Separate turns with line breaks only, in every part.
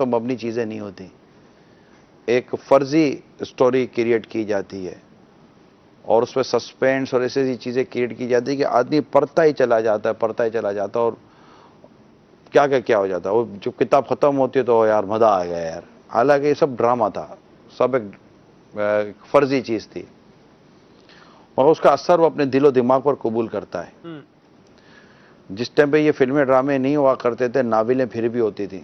تو مبنی چیزیں نہیں ہوتی، ایک فرضی سٹوری کریٹ کی جاتی ہے اور اس پہ سسپینس اور ایسی چیزیں کریٹ کی جاتی ہے کہ آدمی پڑھتا ہی چلا جاتا ہے اور کیا ہو جاتا ہے. وہ جو کتاب ختم ہوتی ہے تو یار مزہ آ گیا یار، حالانکہ یہ سب ڈرامہ تھا، سب ایک فرضی چیز تھی، اور اس کا اثر وہ اپنے دل و دماغ پر قبول کرتا ہے. جس ٹائم پہ یہ فلمیں ڈرامے نہیں ہوا کرتے تھے، ناولیں پھر بھی ہوتی تھیں،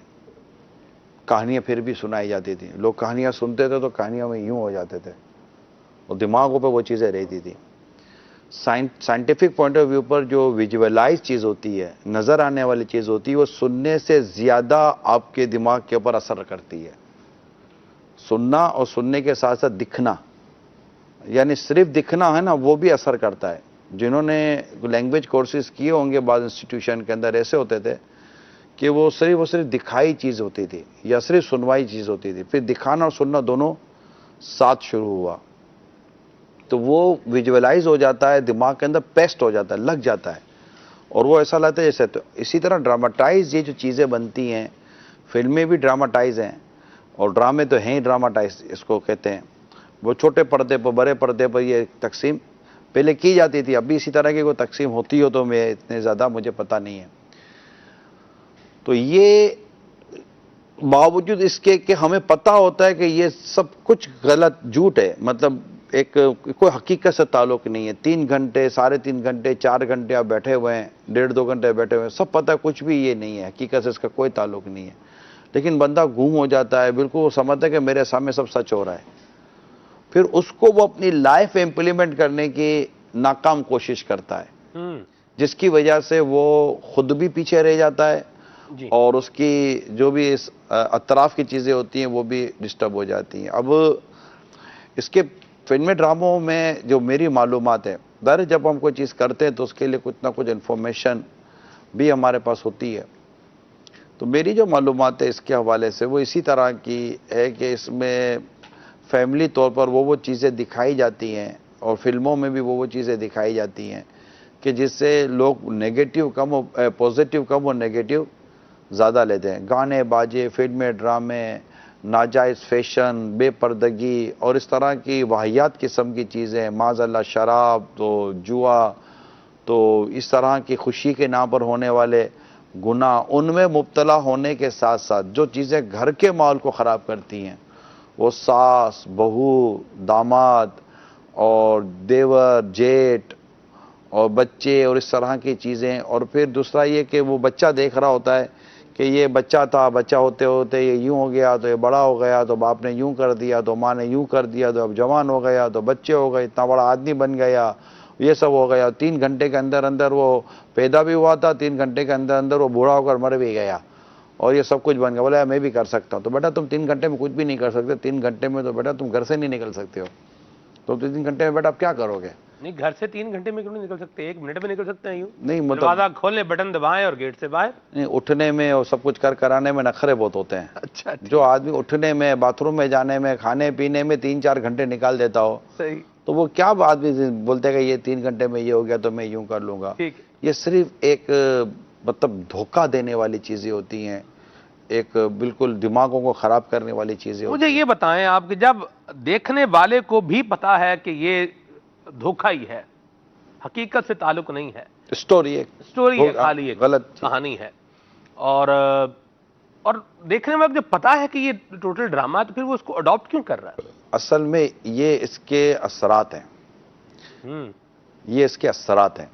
کہانیاں پھر بھی سنائی جاتی تھیں، لوگ کہانیاں سنتے تھے تو کہانیوں میں یوں ہو جاتے تھے اور دماغوں پہ وہ چیزیں رہتی تھی. سائنٹیفک پوائنٹ آف ویو پر جو ویژولائز چیز ہوتی ہے، نظر آنے والی چیز ہوتی ہے، وہ سننے سے زیادہ آپ کے دماغ کے اوپر اثر کرتی ہے. سننا اور سننے کے ساتھ ساتھ دکھنا، یعنی صرف دکھنا ہے نا، وہ بھی اثر کرتا ہے. جنہوں نے لینگویج کورسز کیے ہوں گے بعض انسٹیٹیوشن کے اندر، ایسے ہوتے تھے کہ وہ صرف دکھائی چیز ہوتی تھی یا صرف سنوائی چیز ہوتی تھی، پھر دکھانا اور سننا دونوں ساتھ شروع ہوا تو وہ ویژولائز ہو جاتا ہے، دماغ کے اندر پیسٹ ہو جاتا ہے، لگ جاتا ہے، اور وہ ایسا لگتا ہے جیسے. تو اسی طرح ڈراماٹائز یہ جو چیزیں بنتی ہیں، فلمیں بھی ڈراماٹائز ہیں اور ڈرامے تو ہیں ہی ڈراماٹائز اس کو کہتے ہیں. وہ چھوٹے پردے پر بڑے پردے پر یہ تقسیم پہلے کی جاتی تھی، اب بھی اسی طرح کی کوئی تقسیم ہوتی ہو تو میں اتنے زیادہ مجھے پتہ نہیں ہے. تو یہ باوجود اس کے کہ ہمیں پتہ ہوتا ہے کہ یہ سب کچھ غلط جھوٹ ہے، مطلب ایک کوئی حقیقت سے تعلق نہیں ہے. 3 گھنٹے 3.5 گھنٹے 4 گھنٹے آپ بیٹھے ہوئے ہیں، 1.5-2 گھنٹے بیٹھے ہوئے ہیں، سب پتہ ہے کچھ بھی یہ نہیں ہے، حقیقت سے اس کا کوئی تعلق نہیں ہے. لیکن بندہ گم ہو جاتا ہے، بالکل وہ سمجھتا ہے کہ میرے سامنے سب سچ ہو رہا ہے. پھر اس کو وہ اپنی لائف امپلیمنٹ کرنے کی ناکام کوشش کرتا ہے، جس کی وجہ سے وہ خود بھی پیچھے رہ جاتا ہے اور اس کی جو بھی اطراف کی چیزیں ہوتی ہیں وہ بھی ڈسٹرب ہو جاتی ہیں. اب اس کے فلمی ڈراموں میں جو میری معلومات ہے، ظاہر جب ہم کوئی چیز کرتے ہیں تو اس کے لیے کچھ نہ کچھ انفارمیشن بھی ہمارے پاس ہوتی ہے. تو میری جو معلومات ہے اس کے حوالے سے وہ اسی طرح کی ہے کہ اس میں فیملی طور پر وہ چیزیں دکھائی جاتی ہیں اور فلموں میں بھی وہ چیزیں دکھائی جاتی ہیں کہ جس سے لوگ نیگیٹو کم ہو، پوزیٹیو کم اور نیگیٹو زیادہ لیتے ہیں. گانے باجے، فلمیں، ڈرامے، ناجائز فیشن، بے پردگی اور اس طرح کی واہیات قسم کی چیزیں، معاذ اللہ شراب تو جوا، تو اس طرح کی خوشی کے نام پر ہونے والے گناہ، ان میں مبتلا ہونے کے ساتھ ساتھ جو چیزیں گھر کے ماحول کو خراب کرتی ہیں، وہ ساس، بہو، داماد اور دیور، جیٹ اور بچے اور اس طرح کی چیزیں. اور پھر دوسرا یہ کہ وہ بچہ دیکھ رہا ہوتا ہے کہ یہ بچہ تھا، بچہ ہوتے ہوتے یہ یوں ہو گیا، تو یہ بڑا ہو گیا، تو باپ نے یوں کر دیا، تو ماں نے یوں کر دیا، تو اب جوان ہو گیا، تو بچے ہو گئے، اتنا بڑا آدمی بن گیا، یہ سب ہو گیا. 3 گھنٹے کے اندر اندر وہ پیدا بھی ہوا تھا، 3 گھنٹے کے اندر اندر وہ بوڑھا ہو کر مر بھی گیا اور یہ سب کچھ بن گیا. بولا میں بھی کر سکتا ہوں. تو بیٹا تم 3 گھنٹے میں کچھ بھی نہیں کر سکتے، 3 گھنٹے میں تو بیٹا تم گھر سے نہیں نکل سکتے ہو. تو 3 گھنٹے میں بیٹا آپ کیا کرو گے؟
نہیں، گھر سے 3 گھنٹے میں کیوں نہیں نکل سکتے؟ 1 منٹ میں نکل سکتے ہیں. یوں
نہیں مطلب
دروازہ کھولیں، بٹن دبائیں اور گیٹ سے باہر.
نہیں، اٹھنے میں اور سب کچھ کرانے میں نخرے بہت ہوتے ہیں.
اچھا
جو آدمی اٹھنے میں، باتھ روم میں جانے میں، کھانے پینے میں 3-4 گھنٹے نکال دیتا ہو،
صحیح،
تو وہ کیا آدمی بولتے کہ یہ 3 گھنٹے میں یہ ہو گیا تو میں یوں کر لوں گا.
ٹھیک ہے.
یہ صرف ایک مطلب دھوکہ دینے والی چیزیں ہوتی ہیں، ایک بالکل دماغوں کو خراب کرنے والی چیزیں
مجھے
ہوتی ہیں.
یہ بتائیں آپ کہ جب دیکھنے والے کو بھی پتا ہے کہ یہ دھوکہ ہی ہے، حقیقت سے تعلق نہیں ہے،
اسٹوری ایک
سٹوری ہے، خالی ایک
غلط چیز.
کہانی ہے، اور دیکھنے والے جب پتا ہے کہ یہ ٹوٹل ڈرامہ ہے، تو پھر وہ اس کو اڈاپٹ کیوں کر رہا ہے؟
اصل میں یہ اس کے اثرات ہیں، یہ اس کے اثرات ہیں.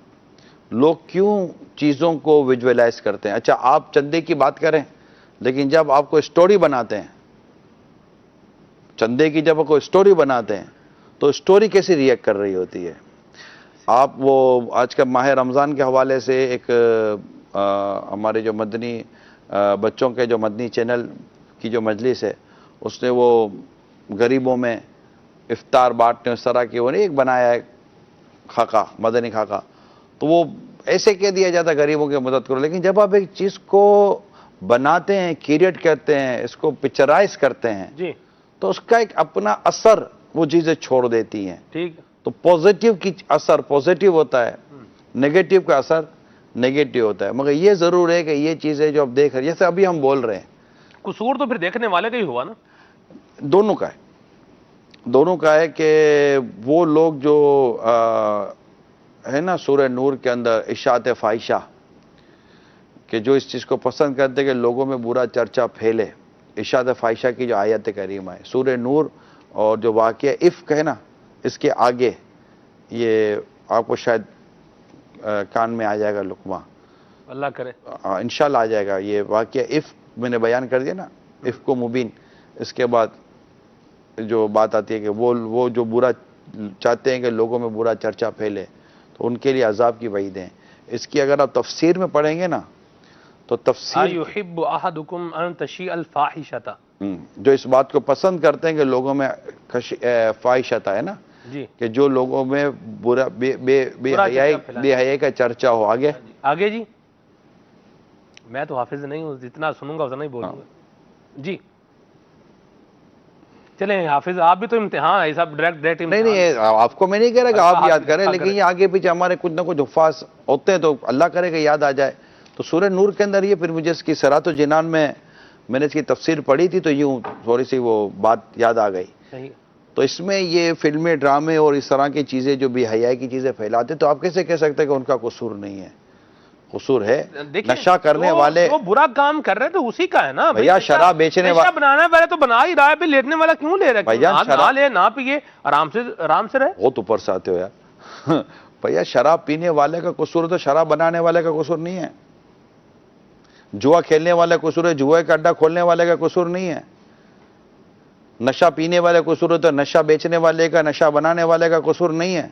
لوگ کیوں چیزوں کو ویژولائز کرتے ہیں؟ اچھا آپ چندے کی بات کریں، لیکن جب آپ کو اسٹوری بناتے ہیں، چندے کی جب کوئی اسٹوری بناتے ہیں تو اسٹوری کیسی ریئیکٹ کر رہی ہوتی ہے؟ آپ وہ آج کا ماہ رمضان کے حوالے سے ایک ہمارے جو مدنی بچوں کے جو مدنی چینل کی جو مجلس ہے، اس نے وہ غریبوں میں افطار بانٹنے اس طرح کی وہ نہیں ایک بنایا ہے خاکہ، مدنی خاکہ. تو وہ ایسے کہہ دیا جاتا ہے غریبوں کی مدد کرو، لیکن جب آپ ایک چیز کو بناتے ہیں، کریٹ کرتے ہیں، اس کو پکچرائز کرتے ہیں،
جی
تو اس کا ایک اپنا اثر وہ چیزیں چھوڑ دیتی ہیں.
ٹھیک.
تو پوزیٹیو کی اثر پوزیٹیو ہوتا ہے، نیگیٹو کا اثر نیگیٹو ہوتا ہے. مگر یہ ضرور ہے کہ یہ چیزیں جو اب دیکھ رہے ہیں، جیسے ابھی ہم بول رہے ہیں،
قصور تو پھر دیکھنے والے کا ہی ہوا نا.
دونوں کا ہے کہ وہ لوگ جو ہے نا سورہ نور کے اندر اشاعت فاحشہ کہ جو اس چیز کو پسند کرتے کہ لوگوں میں برا چرچا پھیلے، اشاعت فاحشہ کی جو آیت کریمہ ہے سورہ نور اور جو واقعہ افک ہے نا اس کے آگے، یہ آپ کو شاید کان میں آ جائے گا لقمہ،
اللہ کرے
انشاءاللہ آ جائے گا. یہ واقعہ افک میں نے بیان کر دیا نا، افک و مبین. اس کے بعد جو بات آتی ہے کہ وہ جو برا چاہتے ہیں کہ لوگوں میں برا چرچا پھیلے تو ان کے لیے عذاب کی وعیدیں ہیں. اس کی اگر آپ تفسیر میں پڑھیں گے نا تو تفسیر
ایحب احدکم ان تشیء الفاحشۃ،
جو اس بات کو پسند کرتے ہیں کہ لوگوں میں فاحشۃ ہے نا
جی
کہ جو لوگوں میں برا بے حیائی کا چرچا ہو.
آگے جی میں تو حافظ نہیں ہوں، جتنا سنوں گا اتنا ہی بولوں گا. جی چلیں حافظ آپ بھی تو امتحان ہے سب ڈائریکٹ
نہیں آپ کو میں نہیں کہہ رہا کہ آپ یاد کریں، لیکن یہ آگے پیچھے ہمارے کچھ نہ کچھ حفاظ ہوتے ہیں تو اللہ کرے کہ یاد آ جائے. تو سورہ نور کے اندر یہ پھر مجھے اس کی صراط و جنان میں نے اس کی تفسیر پڑھی تھی تو یوں تھوڑی سی وہ بات یاد آ گئی.
صحیح.
تو اس میں یہ فلمیں ڈرامے اور اس طرح کی چیزیں جو بے حیائی کی چیزیں پھیلاتے تو آپ کیسے کہہ سکتے ہیں کہ ان کا قصور نہیں ہے؟ قصور ہے. نشہ کرنے والے
جو برا کام کر رہے تو اسی کا ہے نا
بھیا، شراب بیچنے
نشہ بنانا والا تو بنا ہی رہا ہے، پھر لیٹنے والا کیوں لے رہا ہے؟ نہ لے نہ پیے، آرام سے رہے.
بہت اوپر سے آتے ہو یار. بھیا شراب پینے والے کا قصور تو شراب بنانے والے کا قصور نہیں ہے. جوا کھیلنے والا قصور ہے، جوئے کا اڈا کھولنے والے کا قصور نہیں ہے. نشہ پینے والے کا قصور ہے تو نشہ بیچنے والے کا، نشہ بنانے والے کا قصور نہیں ہے.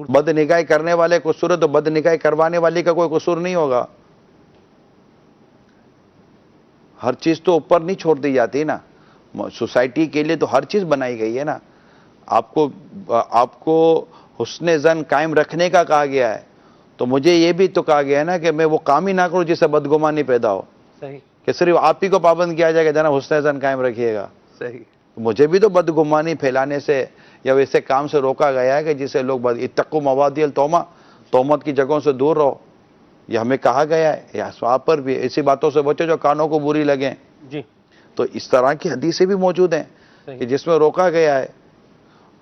بد نگاہی کرنے والے قصور ہے تو بد نگاہی کروانے والی کا کوئی قصور نہیں ہوگا. ہر چیز تو اوپر نہیں چھوڑ دی جاتی نا. سوسائٹی کے لیے تو ہر چیز بنائی گئی ہے نا. آپ کو حسن ظن قائم رکھنے کا کہا گیا ہے تو مجھے یہ بھی تو کہا گیا ہے نا کہ میں وہ کام ہی نہ کروں جس سے بدگمانی پیدا ہو.
صحیح.
کہ صرف آپ ہی کو پابند کیا جائے گا جناب حسن ظن قائم رکھیے گا.
صحیح.
مجھے بھی تو بدگمانی پھیلانے سے یا ویسے کام سے روکا گیا ہے کہ جسے لوگ اتقوا موادی التہمہ، تہمت کی جگہوں سے دور رہو. یہ ہمیں کہا گیا ہے. یا آپ پر بھی ایسی باتوں سے بچو جو کانوں کو بری لگیں.
جی.
تو اس طرح کی حدیثیں بھی موجود ہیں کہ جس میں روکا گیا ہے.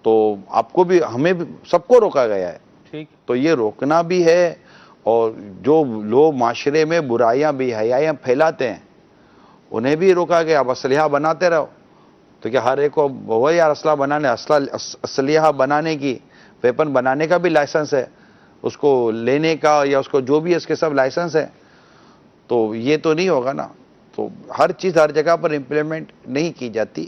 تو آپ کو بھی، ہمیں بھی، سب کو روکا گیا ہے.
ٹھیک. تو
یہ روکنا بھی ہے. اور جو لوگ معاشرے میں برائیاں بے حیائیاں پھیلاتے ہیں انہیں بھی روکا گیا. اب اسلحہ بناتے رہو تو کیا ہر ایک کو وہ یار اسلحہ بنانے کی، ویپن بنانے کا بھی لائسنس ہے، اس کو لینے کا یا اس کو جو بھی اس کے سب لائسنس ہے. تو یہ تو نہیں ہوگا نا. تو ہر چیز ہر جگہ پر امپلیمنٹ نہیں کی جاتی.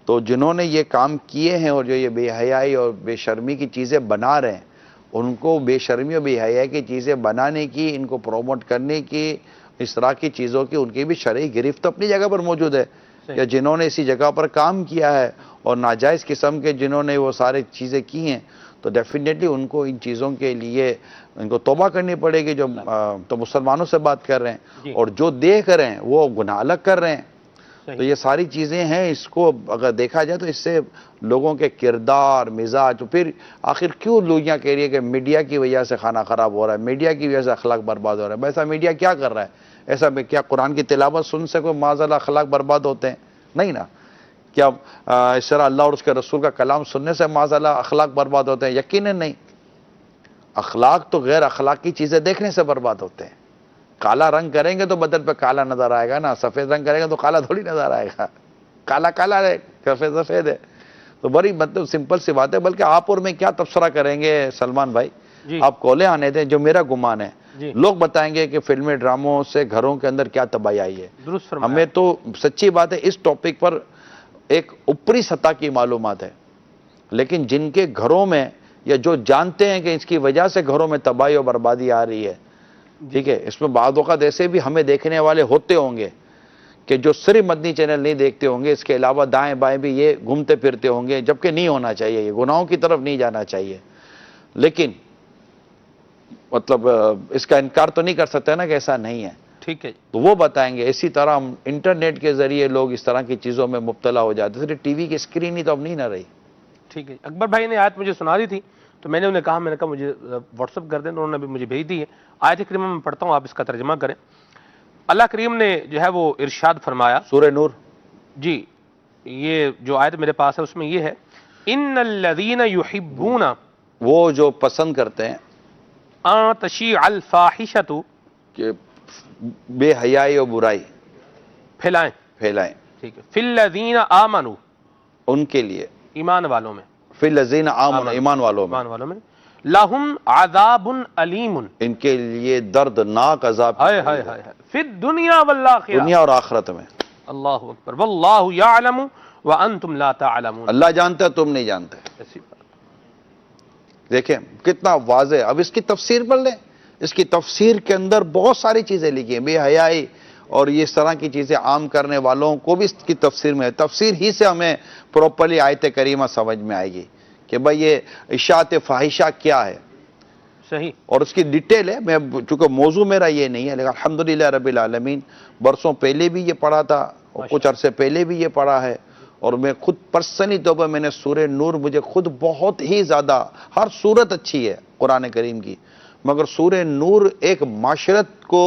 تو جنہوں نے یہ کام کیے ہیں اور جو یہ بے حیائی اور بے شرمی کی چیزیں بنا رہے ہیں ان کو بے شرمی اور بے حیائی کی چیزیں بنانے کی، ان کو پروموٹ کرنے کی، اس طرح کی چیزوں کی ان کی بھی شرعی گرفت اپنی جگہ پر موجود ہے. یا جنہوں نے اسی جگہ پر کام کیا ہے اور ناجائز قسم کے جنہوں نے وہ سارے چیزیں کی ہیں تو ڈیفینیٹلی ان کو ان چیزوں کے لیے ان کو توبہ کرنی پڑے گی. جو تو مسلمانوں سے بات کر رہے ہیں اور جو دیکھ رہے ہیں وہ گناہ الگ کر رہے ہیں. تو یہ ساری چیزیں ہیں. اس کو اگر دیکھا جائے تو اس سے لوگوں کے کردار، مزاج، پھر آخر کیوں لوگیاں کہہ رہی ہے کہ میڈیا کی وجہ سے کھانا خراب ہو رہا ہے، میڈیا کی وجہ سے اخلاق برباد ہو رہا ہے. ایسا میڈیا کیا کر رہا ہے؟ ایسا میں کیا قرآن کی تلاوت سن سے کوئی معاذ اخلاق برباد ہوتے ہیں؟ نہیں نا. کیا اس طرح اللہ اور اس کے رسول کا کلام سننے سے معاذ اخلاق برباد ہوتے ہیں؟ یقیناً نہیں. اخلاق تو غیر اخلاقی چیزیں دیکھنے سے برباد ہوتے ہیں. کالا رنگ کریں گے تو بدن پہ کالا نظر آئے گا نا. سفید رنگ کریں گے تو کالا تھوڑی نظر آئے گا. کالا کالا ہے، سفید سفید ہے. تو بڑی سمپل سی بات ہے. بلکہ آپ اور میں کیا تبصرہ کریں گے سلمان بھائی؟ آپ کولے آنے دیں. جو میرا گمان ہے لوگ بتائیں گے کہ فلمی ڈراموں سے گھروں کے اندر کیا تباہی آئی ہے. ہمیں تو سچی بات ہے اس ٹاپک پر ایک اوپری سطح کی معلومات ہے، لیکن جن کے گھروں میں یا جو جانتے ہیں کہ اس کی وجہ سے گھروں میں تباہی اور بربادی آ رہی ہے، ٹھیک ہے، اس میں بعض اوقات ایسے بھی ہمیں دیکھنے والے ہوتے ہوں گے کہ جو صرف مدنی چینل نہیں دیکھتے ہوں گے، اس کے علاوہ دائیں بائیں بھی یہ گھومتے پھرتے ہوں گے، جبکہ نہیں ہونا چاہیے. یہ گناہوں کی طرف نہیں جانا چاہیے. لیکن مطلب اس کا انکار تو نہیں کر سکتے نا کہ ایسا نہیں ہے.
ٹھیک ہے.
تو وہ بتائیں گے. اسی طرح ہم انٹرنیٹ کے ذریعے لوگ اس طرح کی چیزوں میں مبتلا ہو جاتے ہیں. صرف ٹی وی کی اسکرین ہی تو اب نہیں نہ رہی.
ٹھیک ہے. اکبر بھائی نے آیت مجھے سنا دی تھی تو میں نے انہیں کہا مجھے واٹس اپ کر دیں. انہوں نے بھی مجھے بھیج دی ہے. آیت کریمہ میں پڑھتا ہوں، آپ اس کا ترجمہ کریں. اللہ کریم نے جو ہے وہ ارشاد فرمایا،
سورہ نور،
جی یہ جو آیت میرے پاس ہے اس میں یہ ہے، ان الذین یحبون
وہ جو پسند کرتے ہیں
ان تشیع الفاحشۃ،
کہ بے حیائی اور برائی
پھیلائیں،
پھیلائیں،
ٹھیک ہے، فی الذین آمنوا،
ان کے لیے،
ایمان والوں میں،
فی الذین آمنوا، ایمان والوں میں،
ایمان والوں میں، لہم عذاب علیم،
ان کے لیے دردناک عذاب
ہائے ہائے ہائے، فی الدنیا والآخرہ،
دنیا اور آخرت میں۔
اللہ اکبر، واللہ یعلم وانتم لا تعلمون،
اللہ جانتا ہے، تم نہیں جانتے۔
ایسی بات۔
دیکھیں کتنا واضح، اب اس کی تفسیر پڑھ لیں، اس کی تفسیر کے اندر بہت ساری چیزیں لکھی ہیں، بے حیائی اور یہ اس طرح کی چیزیں عام کرنے والوں کو بھی اس کی تفسیر میں ہے، تفسیر ہی سے ہمیں پراپرلی آیت کریمہ سمجھ میں آئے گی کہ بھئی یہ اشاعت فاحشہ کیا ہے،
صحیح،
اور اس کی ڈیٹیل ہے۔ میں چونکہ موضوع میرا یہ نہیں ہے، لیکن الحمدللہ رب العالمین برسوں پہلے بھی یہ پڑھا تھا اور کچھ عرصے پہلے بھی یہ پڑھا ہے، اور میں خود پرسنلی طور پر میں نے سورہ نور، مجھے خود بہت ہی زیادہ، ہر صورت اچھی ہے قرآن کریم کی، مگر سورہ نور ایک معاشرت کو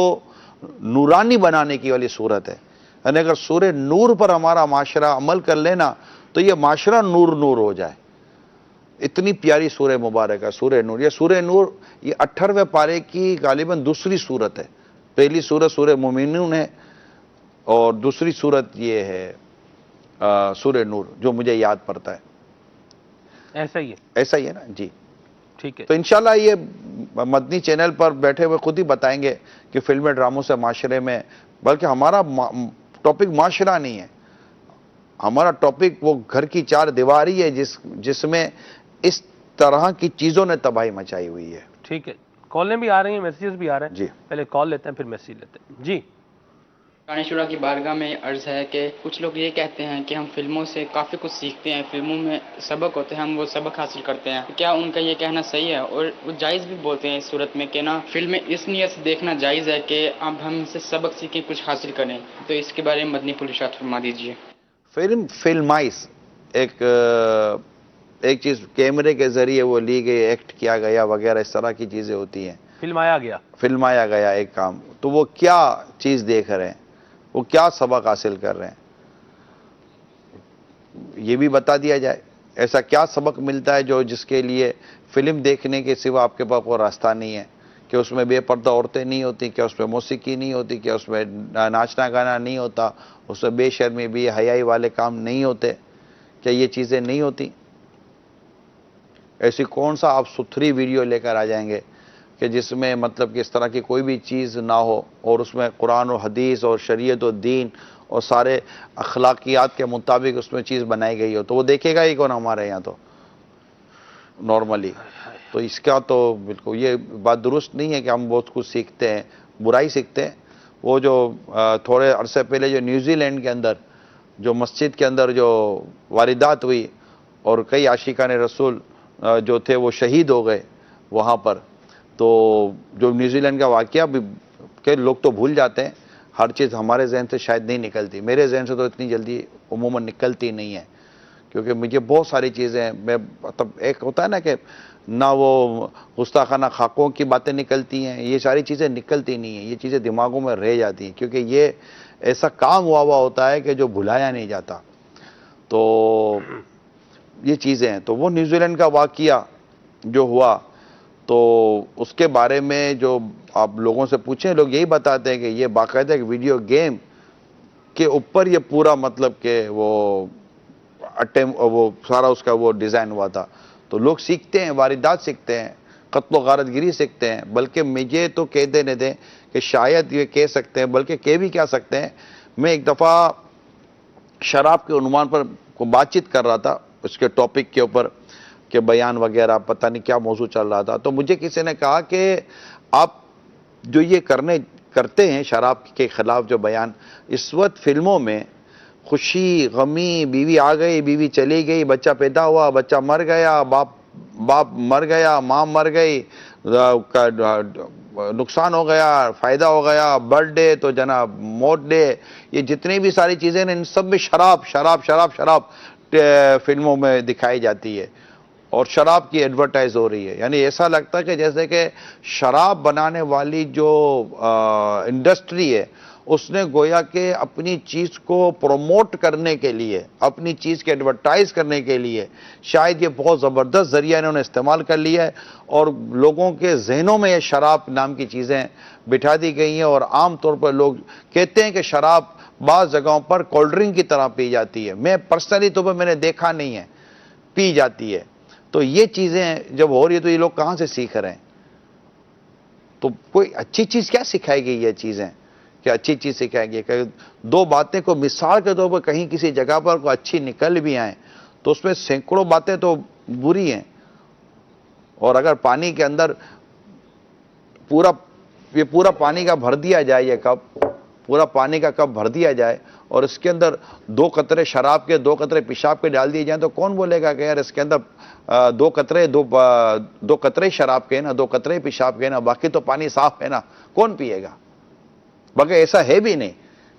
نورانی بنانے کی والی صورت ہے، یعنی اگر سورہ نور پر ہمارا معاشرہ عمل کر لینا تو یہ معاشرہ نور نور ہو جائے۔ اتنی پیاری سورہ مبارک ہے سورہ نور۔ یہ سورہ نور یہ 18ویں پارے کی غالباً دوسری صورت ہے، پہلی صورت سورہ مومنون ہے اور دوسری صورت یہ ہے سورہ نور، جو مجھے یاد پڑتا ہے،
ایسا ہی ہے،
ایسا ہی ہے نا جی۔
ٹھیک ہے،
تو انشاءاللہ یہ مدنی چینل پر بیٹھے ہوئے خود ہی بتائیں گے کہ فلمیں ڈراموں سے معاشرے میں، بلکہ ہمارا ٹاپک معاشرہ نہیں ہے، ہمارا ٹاپک وہ گھر کی چار دیواری ہے جس میں اس طرح کی چیزوں نے تباہی مچائی ہوئی ہے۔
ٹھیک ہے، کالیں بھی آ رہی ہیں، میسیجز بھی آ رہے ہیں،
جی
پہلے کال لیتے ہیں پھر میسیج لیتے ہیں، جی۔
قرآن شورا کی بارگاہ میں عرض ہے کہ کچھ لوگ یہ کہتے ہیں کہ ہم فلموں سے کافی کچھ سیکھتے ہیں، فلموں میں سبق ہوتے ہیں، ہم وہ سبق حاصل کرتے ہیں، کیا ان کا یہ کہنا صحیح ہے؟ اور وہ جائز بھی بولتے ہیں اس صورت میں کہ نا فلمیں اس نیت سے دیکھنا جائز ہے کہ اب ہم ان سے سبق سیکھیں، کچھ حاصل کریں، تو اس کے بارے میں مدنی پھول ارشاد فرما دیجیے۔
فلمائز ایک چیز کیمرے کے ذریعے وہ لی گئی، ایکٹ کیا گیا وغیرہ، اس طرح کی چیزیں ہوتی ہیں،
فلمایا گیا،
فلمایا گیا ایک کام، تو وہ کیا چیز دیکھ رہے ہیں، وہ کیا سبق حاصل کر رہے ہیں، یہ بھی بتا دیا جائے۔ ایسا کیا سبق ملتا ہے جس کے لیے فلم دیکھنے کے سوا آپ کے پاس کوئی راستہ نہیں ہے، کہ اس میں بے پردہ عورتیں نہیں ہوتی، کہ اس میں موسیقی نہیں ہوتی، کہ اس میں ناچنا گانا نہیں ہوتا، اس میں بے شرمی بے حیائی والے کام نہیں ہوتے، کیا یہ چیزیں نہیں ہوتی؟ ایسی کون سا آپ ستھری ویڈیو لے کر آ جائیں گے کہ جس میں مطلب کہ اس طرح کی کوئی بھی چیز نہ ہو، اور اس میں قرآن و حدیث اور شریعت و دین اور سارے اخلاقیات کے مطابق اس میں چیز بنائی گئی ہو، تو وہ دیکھے گا ہی کون ہمارے یہاں تو نارملی؟ تو اس کا تو بالکل یہ بات درست نہیں ہے کہ ہم بہت کچھ سیکھتے ہیں، برائی سیکھتے ہیں۔ وہ جو تھوڑے عرصے پہلے جو نیوزی لینڈ کے اندر جو مسجد کے اندر جو واردات ہوئی اور کئی عاشقان رسول جو تھے وہ شہید ہو گئے وہاں پر، تو جو نیوزی لینڈ کا واقعہ بھی کہ لوگ تو بھول جاتے ہیں، ہر چیز ہمارے ذہن سے شاید نہیں نکلتی، میرے ذہن سے تو اتنی جلدی عموماً نکلتی نہیں ہے، کیونکہ مجھے بہت ساری چیزیں، میں مطلب ایک ہوتا ہے نا کہ نہ وہ گستاخانہ خاکوں کی باتیں نکلتی ہیں، یہ ساری چیزیں نکلتی نہیں ہیں، یہ چیزیں دماغوں میں رہ جاتی ہیں، کیونکہ یہ ایسا کام ہوا ہوتا ہے کہ جو بھلایا نہیں جاتا۔ تو یہ چیزیں ہیں، تو وہ نیوزی لینڈ کا واقعہ جو ہوا، تو اس کے بارے میں جو آپ لوگوں سے پوچھیں، لوگ یہی بتاتے ہیں کہ یہ باقاعدہ ایک ویڈیو گیم کے اوپر یہ پورا مطلب کہ وہ سارا اس کا وہ ڈیزائن ہوا تھا۔ تو لوگ سیکھتے ہیں، واردات سیکھتے ہیں، قتل و غارت گری سیکھتے ہیں، بلکہ مجھے تو کہہ دینے دیں کہ شاید یہ کہہ سکتے ہیں، بلکہ کہہ بھی کیا سکتے ہیں۔ میں ایک دفعہ شراب کے عنوان پر بات چیت کر رہا تھا، اس کے ٹاپک کے اوپر کہ بیان وغیرہ، پتہ نہیں کیا موضوع چل رہا تھا، تو مجھے کسی نے کہا کہ آپ جو یہ کرتے ہیں شراب کے خلاف جو بیان، اس وقت فلموں میں خوشی غمی، بیوی آ گئی، بیوی چلی گئی، بچہ پیدا ہوا، بچہ مر گیا، باپ مر گیا، ماں مر گئی، نقصان ہو گیا، فائدہ ہو گیا، برتھ ڈے تو جناب موت ڈے، یہ جتنی بھی ساری چیزیں ہیں ان سب میں شراب شراب شراب شراب فلموں میں دکھائی جاتی ہے، اور شراب کی ایڈورٹائز ہو رہی ہے۔ یعنی ایسا لگتا ہے کہ جیسے کہ شراب بنانے والی جو انڈسٹری ہے اس نے گویا کہ اپنی چیز کو پروموٹ کرنے کے لیے، اپنی چیز کے ایڈورٹائز کرنے کے لیے شاید یہ بہت زبردست ذریعہ انہوں نے استعمال کر لیا ہے، اور لوگوں کے ذہنوں میں یہ شراب نام کی چیزیں بٹھا دی گئی ہیں، اور عام طور پر لوگ کہتے ہیں کہ شراب بعض جگہوں پر کولڈ ڈرنک کی طرح پی جاتی ہے. میں پرسنلی طور پر میں نے دیکھا نہیں ہے، پی جاتی ہے. تو یہ چیزیں جب ہو رہی ہے تو یہ لوگ کہاں سے سیکھ رہے ہیں؟ تو کوئی اچھی چیز کیا سکھائے گی یہ چیزیں کہ اچھی چیز سکھائے گی؟ کہ دو باتیں کو مثال کے طور پر کہیں کسی جگہ پر کوئی اچھی نکل بھی آئیں تو اس میں سینکڑوں باتیں تو بری ہیں. اور اگر پانی کے اندر پورا پانی کا بھر دیا جائے، یہ کپ پورا پانی کا کپ بھر دیا جائے اور اس کے اندر 2 قطرے شراب کے 2 قطرے پیشاب کے ڈال دیے جائیں تو کون بولے گا کہ یار اس کے اندر 2 قطرے شراب کے نا، 2 قطرے پیشاب کے نا، باقی تو پانی صاف ہے نا، کون پیے گا؟ بلکہ ایسا ہے بھی نہیں.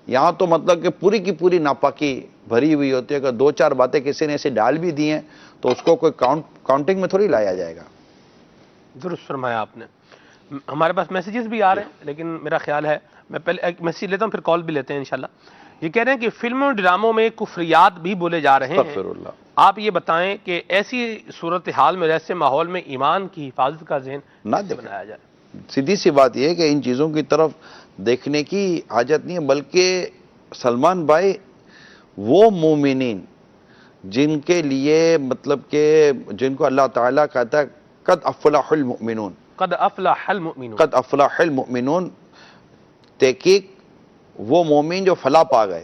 یہاں تو مطلب کہ پوری کی پوری ناپاکی بھری ہوئی ہوتی ہے کہ 2-4 باتیں کسی نے ایسے ڈال بھی دی ہیں تو اس کو کوئی کاؤنٹنگ میں تھوڑی لایا جائے گا.
درست فرمایا آپ نے. ہمارے پاس میسیجز بھی آ رہے ہیں، لیکن میرا خیال ہے میں پہلے ایک میسیج لیتا ہوں پھر کال بھی لیتے ہیں انشاءاللہ. یہ کہہ رہے ہیں کہ فلموں ڈراموں میں کفریات بھی بولے جا رہے ہیں،
استغفر اللہ.
آپ یہ بتائیں کہ ایسی صورتحال میں، ایسے ماحول میں ایمان کی حفاظت کا ذہن
نہ
کیسے
دیکھیں.
بنایا جائے؟
سیدھی سی بات یہ ہے کہ ان چیزوں کی طرف دیکھنے کی حاجت نہیں ہے، بلکہ سلمان بھائی وہ مومنین جن کے لیے مطلب کہ جن کو اللہ تعالیٰ کہتا ہے قد افلح المؤمنون،
قد افلح المؤمنون،
قد افلح المؤمنون، تحقیق وہ مومن جو فلاح پا گئے.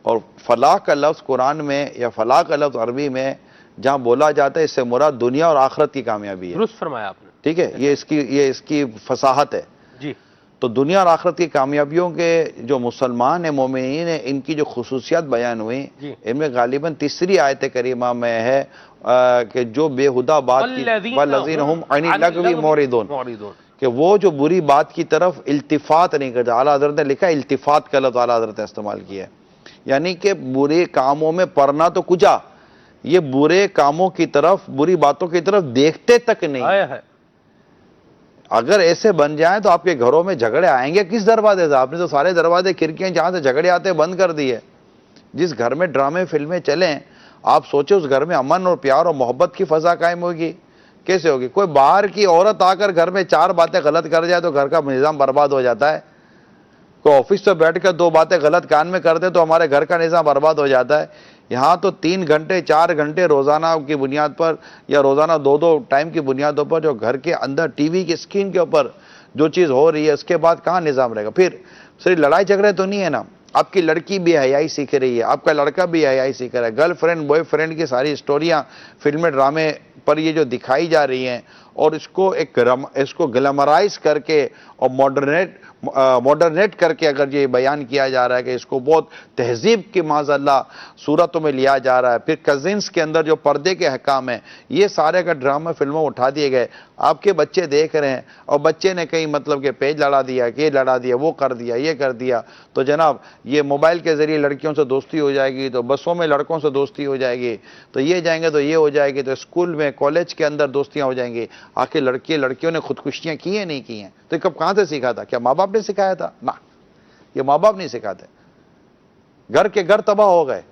اور فلاح کا لفظ قرآن میں یا فلاح کا لفظ عربی میں جہاں بولا جاتا ہے اس سے مراد دنیا اور آخرت کی کامیابی ہے.
درست فرمایا آپ نے.
ٹھیک ہے، یہ اس کی فصاحت ہے.
جی.
تو دنیا اور آخرت کی کامیابیوں کے جو مسلمان ہیں، مومنین ہیں، ان کی جو خصوصیات بیان ہوئی
جی.
ان میں غالباً تیسری آیت کریمہ میں ہے کہ جو بےہودہ بات کی والذین ہم عن اللغو معرضون، کہ وہ جو بری بات کی طرف التفات نہیں کرتے. اعلیٰ حضرت نے لکھا التفات کا لفظ اعلیٰ حضرت نے استعمال کیا ہے، یعنی کہ برے کاموں میں پڑنا تو کجا، یہ برے کاموں کی طرف، بری باتوں کی طرف دیکھتے تک نہیں. اگر ایسے بن جائیں تو آپ کے گھروں میں جھگڑے آئیں گے کس دروازے سے؟ آپ نے تو سارے دروازے کھڑکیاں جہاں سے جھگڑے آتے ہیں بند کر دیے. جس گھر میں ڈرامے فلمیں چلیں آپ سوچیں اس گھر میں امن اور پیار اور محبت کی فضا قائم ہوگی؟ کیسے ہوگی؟ کوئی باہر کی عورت آ کر گھر میں 4 باتیں غلط کر جائے تو گھر کا نظام برباد ہو جاتا ہے. کوئی آفس سے بیٹھ کر 2 باتیں غلط کان میں کر دے تو ہمارے گھر کا نظام برباد ہو جاتا ہے. یہاں تو 3 گھنٹے 4 گھنٹے روزانہ کی بنیاد پر یا روزانہ 2 ٹائم کی بنیادوں پر جو گھر کے اندر ٹی وی کی اسکرین کے اوپر جو چیز ہو رہی ہے اس کے بعد کہاں نظام رہے گا؟ پھر صرف لڑائی جھگڑے تو نہیں ہے نا، آپ کی لڑکی بھی حیائی سیکھ رہی ہے، آپ کا لڑکا بھی حیائی سیکھ رہا ہے. گرل فرینڈ بوائے فرینڈ کی ساری اسٹوریاں فلمیں ڈرامے پر یہ جو دکھائی جا رہی ہیں اور اس کو گلیمرائز کر کے اور ماڈرنیٹ کر کے اگر یہ بیان کیا جا رہا ہے کہ اس کو بہت تہذیب کی معاذاللہ صورتوں میں لیا جا رہا ہے. پھر کزنس کے اندر جو پردے کے احکام ہیں یہ سارے کا ڈرامہ فلموں اٹھا دیے گئے. آپ کے بچے دیکھ رہے ہیں اور بچے نے کہیں مطلب کہ پیج لڑا دیا، کہ یہ لڑا دیا، وہ کر دیا، یہ کر دیا، تو جناب یہ موبائل کے ذریعے لڑکیوں سے دوستی ہو جائے گی، تو بسوں میں لڑکوں سے دوستی ہو جائے گی، تو یہ جائیں گے تو یہ ہو جائے گی، تو اسکول میں کالج کے اندر دوستیاں ہو جائیں گی. آخر لڑکیوں نے خودکشیاں کی ہیں نہیں کی ہیں؟ تو کب کہاں سے سیکھا تھا؟ کیا ماں باپ نے سکھایا تھا؟ نہ، یہ ماں باپ نہیں سکھاتے. گھر کے گھر تباہ ہو گئے،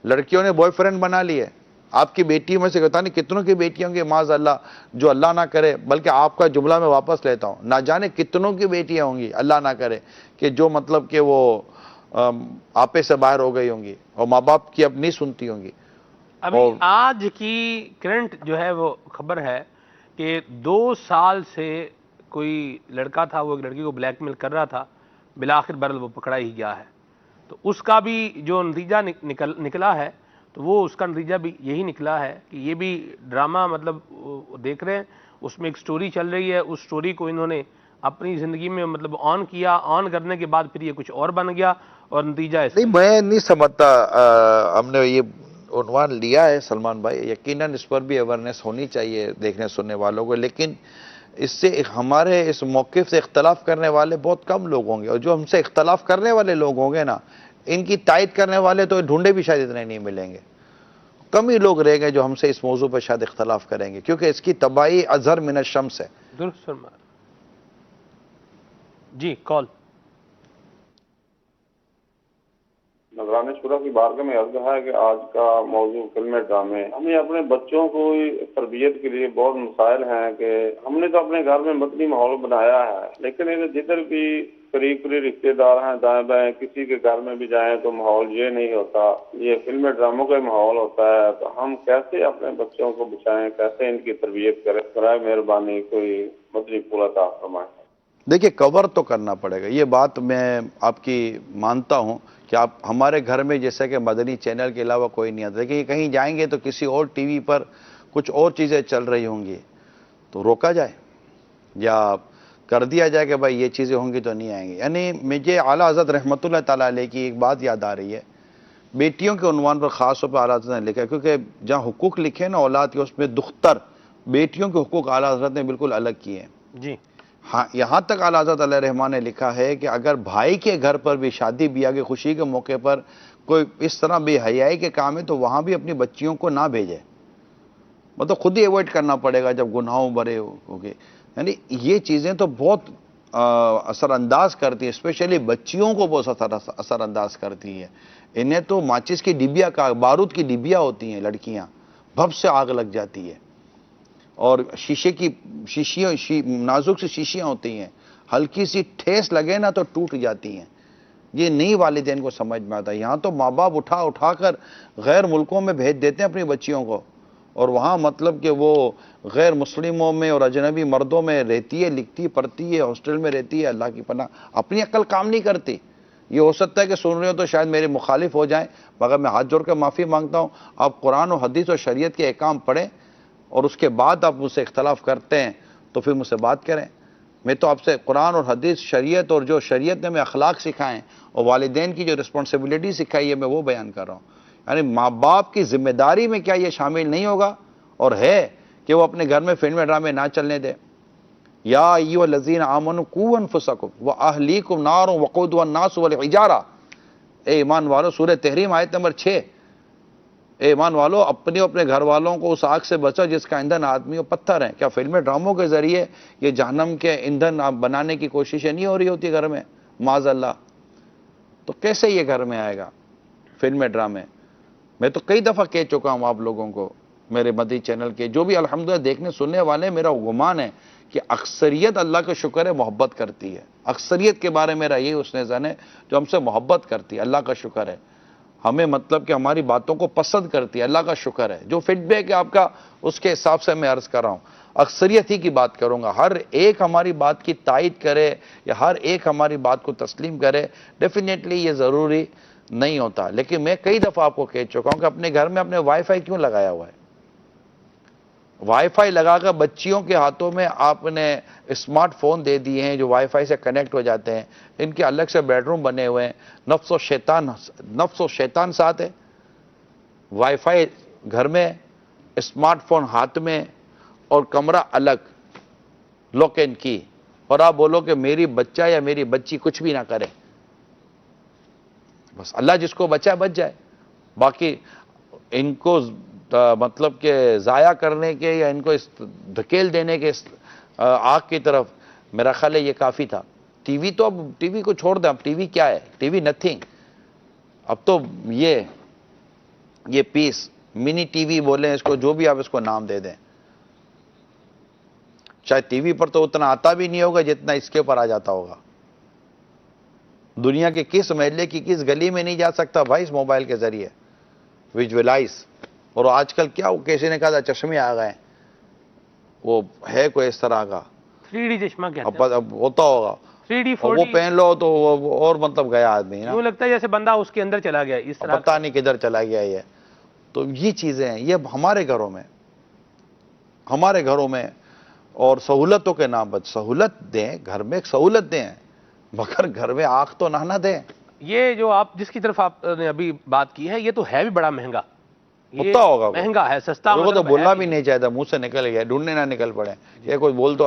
لڑکیوں نے بوائے فرینڈ بنا لیے. آپ کی بیٹیوں میں سے کہتا نہیں کتنوں کی بیٹیاں ہوں گی معاذ اللہ، جو اللہ نہ کرے، بلکہ آپ کا جملہ میں واپس لیتا ہوں، نہ جانے کتنوں کی بیٹیاں ہوں گی اللہ نہ کرے کہ جو مطلب کہ وہ آپے سے باہر ہو گئی ہوں گی اور ماں باپ کی اب نہیں سنتی ہوں گی.
ابھی آج کی کرنٹ جو ہے وہ خبر ہے کہ 2 سال سے کوئی لڑکا تھا، وہ ایک لڑکی کو بلیک میل کر رہا تھا، بالآخر برل وہ پکڑا ہی گیا ہے. تو اس کا بھی جو نتیجہ نکلا ہے تو وہ اس کا نتیجہ بھی یہی نکلا ہے کہ یہ بھی ڈرامہ مطلب دیکھ رہے ہیں، اس میں ایک سٹوری چل رہی ہے، اس سٹوری کو انہوں نے اپنی زندگی میں مطلب آن کیا، آن کرنے کے بعد پھر یہ کچھ اور بن گیا اور نتیجہ
نہیں. میں نہیں سمجھتا ہم نے یہ عنوان لیا ہے سلمان بھائی، یقیناً اس پر بھی اویئرنیس ہونی چاہیے دیکھنے سننے والوں کو، لیکن اس سے ہمارے اس موقف سے اختلاف کرنے والے بہت کم لوگ ہوں گے، اور جو ہم سے اختلاف کرنے والے لوگ ہوں گے نا ان کی تائید کرنے والے تو ڈھونڈے بھی شاید اتنے نہیں ملیں گے. کم ہی لوگ رہیں گے جو ہم سے اس موضوع پر شاید اختلاف کریں گے، کیونکہ اس کی تباہی ازہر من الشمس ہے.
درست فرمایا. جی کال.
نگران شورا کی بارگاہ میں عرض ہے کہ آج کا موضوع فلمیں ڈرامے، ہمیں اپنے بچوں کو تربیت کے لیے بہت مسائل ہیں کہ ہم نے تو اپنے گھر میں مدنی ماحول بنایا ہے، لیکن جدھر بھی قریب رشتے دار ہیں دائیں بائیں، کسی کے گھر میں بھی جائیں تو ماحول یہ نہیں ہوتا، یہ فلمیں ڈراموں کا ماحول ہوتا ہے۔ تو ہم کیسے اپنے بچوں کو بچائیں، کیسے ان کی تربیت کریں؟ برائے مہربانی کوئی مدنی پھول عطا فرمائیں۔
دیکھیے کور تو کرنا پڑے گا، یہ بات میں آپ کی مانتا ہوں کہ آپ ہمارے گھر میں جیسا کہ مدنی چینل کے علاوہ کوئی نہیں آتا، لیکن یہ کہیں جائیں گے تو کسی اور ٹی وی پر کچھ اور چیزیں چل رہی ہوں گی تو روکا جائے یا کر دیا جائے کہ بھائی یہ چیزیں ہوں گی تو نہیں آئیں گی۔ یعنی مجھے اعلیٰ حضرت رحمۃ اللہ تعالیٰ علیہ کی ایک بات یاد آ رہی ہے، بیٹیوں کے عنوان پر خاص طور پر اعلیٰ حضرت نے لکھا ہے، کیونکہ جہاں حقوق لکھے نا اولاد کے، اس میں دختر بیٹیوں کے حقوق اعلیٰ حضرت نے بالکل الگ کیے ہیں۔
جی
ہاں، یہاں تک اعلیٰ حضرت علیہ رحمٰن نے لکھا ہے کہ اگر بھائی کے گھر پر بھی شادی بیاہ کی خوشی کے موقع پر کوئی اس طرح بے حیائی کے کام ہے تو وہاں بھی اپنی بچیوں کو نہ بھیجے، مطلب خود ہی ایوائڈ کرنا پڑے گا جب گناہوں بھرے ہوگے۔ یعنی یہ چیزیں تو بہت اثر انداز کرتی ہیں، اسپیشلی بچیوں کو بہت اثر انداز کرتی ہیں۔ انہیں تو ماچس کی ڈبیا کا بارود کی ڈبیا ہوتی ہیں لڑکیاں، بھپ سے آگ لگ جاتی ہے، اور شیشے کی نازک سی شیشیاں ہوتی ہیں، ہلکی سی ٹھیس لگے نا تو ٹوٹ جاتی ہیں۔ یہ نہیں والدین کو سمجھ میں آتا۔ یہاں تو ماں باپ اٹھا کر غیر ملکوں میں بھیج دیتے ہیں اپنی بچیوں کو، اور وہاں مطلب کہ وہ غیر مسلموں میں اور اجنبی مردوں میں رہتی ہے، لکھتی پڑھتی ہے، ہاسٹل میں رہتی ہے، اللہ کی پناہ اپنی عقل کام نہیں کرتی۔ یہ ہو سکتا ہے کہ سن رہے ہو تو شاید میرے مخالف ہو جائیں، مگر میں ہاتھ جوڑ کے معافی مانگتا ہوں۔ آپ قرآن و حدیث اور شریعت کے احکام پڑھیں، اور اس کے بعد آپ مجھ سے اختلاف کرتے ہیں تو پھر مجھ سے بات کریں۔ میں تو آپ سے قرآن اور حدیث، شریعت اور جو شریعت نے ہمیں اخلاق سکھائیں اور والدین کی جو رسپانسبلٹی سکھائی ہے میں وہ بیان کر رہا ہوں۔ یعنی ماں باپ کی ذمہ داری میں کیا یہ شامل نہیں ہوگا؟ اور ہے کہ وہ اپنے گھر میں فلمیں ڈرامے نہ چلنے دے۔ یا ایھا الذین آمنوا قوا انفسکم واہلیکم نار وقودها الناس والحجارہ، اے ایمان والو، سورہ تحریم آیت نمبر 6، اے ایمان والو اپنے گھر والوں کو اس آگ سے بچاؤ جس کا ایندھن آدمی و پتھر ہیں۔ کیا فلمیں ڈراموں کے ذریعے یہ جہنم کے ایندھن بنانے کی کوششیں نہیں ہو رہی ہوتی گھر میں؟ معاذ اللہ، تو کیسے یہ گھر میں آئے گا فلمیں ڈرامے؟ میں تو کئی دفعہ کہہ چکا ہوں آپ لوگوں کو، میرے مدنی چینل کے جو بھی الحمدللہ دیکھنے سننے والے، میرا گمان ہے کہ اکثریت اللہ کا شکر ہے محبت کرتی ہے۔ اکثریت کے بارے میرا یہی حسن ظن ہے جو ہم سے محبت کرتی ہے، اللہ کا شکر ہے۔ ہمیں مطلب کہ ہماری باتوں کو پسند کرتی ہے، اللہ کا شکر ہے۔ جو فیڈ بیک ہے آپ کا، اس کے حساب سے میں عرض کر رہا ہوں، اکثریت ہی کی بات کروں گا۔ ہر ایک ہماری بات کی تائید کرے یا ہر ایک ہماری بات کو تسلیم کرے، ڈیفینیٹلی یہ ضروری نہیں ہوتا۔ لیکن میں کئی دفعہ آپ کو کہہ چکا ہوں کہ اپنے گھر میں اپنے وائی فائی کیوں لگایا ہوا ہے؟ وائی فائی لگا کر بچیوں کے ہاتھوں میں آپ نے اسمارٹ فون دے دیے ہیں جو وائی فائی سے کنیکٹ ہو جاتے ہیں، ان کے الگ سے بیڈ روم بنے ہوئے ہیں، نفس و شیطان ساتھ ہے، وائی فائی گھر میں، اسمارٹ فون ہاتھ میں، اور کمرہ الگ، لوک اینڈ کی، اور آپ بولو کہ میری بچہ یا میری بچی کچھ بھی نہ کرے، بس اللہ جس کو بچائے بچ جائے۔ باقی ان کو مطلب کہ ضائع کرنے کے یا ان کو دھکیل دینے کے آگ کی طرف، میرا خیال ہے یہ کافی تھا۔ ٹی وی تو اب ٹی وی کو چھوڑ دیں، اب ٹی وی کیا ہے؟ T V nothing. اب تو یہ پیس منی ٹی وی بولیں اس کو، جو بھی آپ اس کو نام دے دیں، شاید ٹی وی پر تو اتنا آتا بھی نہیں ہوگا جتنا اس کے اوپر آ جاتا ہوگا۔ دنیا کے کس محلے کی کس گلی میں نہیں جا سکتا بھائی اس موبائل کے ذریعے ویژولائز۔ اور آج کل کیا کسی نے کہا تھا چشمے آ گئے، وہ ہے کوئی اس طرح کا
3D چشمہ کہتے ہیں،
اب ہوتا ہوگا،
3D
اور
4D،
وہ پہن لو تو وہ اور مطلب گیا آدمی نا،
یوں لگتا ہے جیسے بندہ اس کے اندر چلا گیا، اس طرح۔
پتہ نہیں کدھر چلا گیا یہ۔ تو یہ چیزیں ہیں، یہ ہمارے گھروں میں اور سہولتوں کے نام پر سہولت دیں، گھر میں ایک سہولت دیں، مگر گھر میں آگ تو نہ دیں۔
یہ جو آپ جس کی طرف آپ نے ابھی بات کی ہے، یہ تو ہے بھی بڑا مہنگا، یہ
ہوتا ہوگا،
مہنگا ہے، سستا
لوگوں تو
مطلب
بولنا
ہے
بھی نہیں چاہتا، منہ سے نکل گیا، ڈھونڈنے نہ نکل پڑے، یہ کوئی بول تو